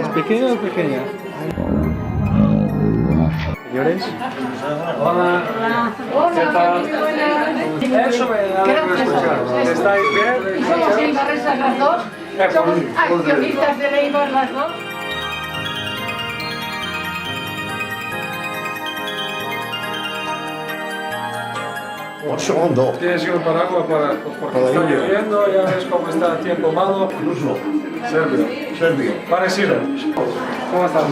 ¿Es pequeño o pequeña? Señores. Hola. ¿Qué tal? Eso me da la escuchar. ¿Estáis bien? Somos eibarresas las dos. Somos accionistas de Eibar las dos. Un segundo. Tienes que ir para agua porque está lloviendo, ya ves cómo está el tiempo malo. Serbio. Serbio. Parecido. ¿Cómo estás?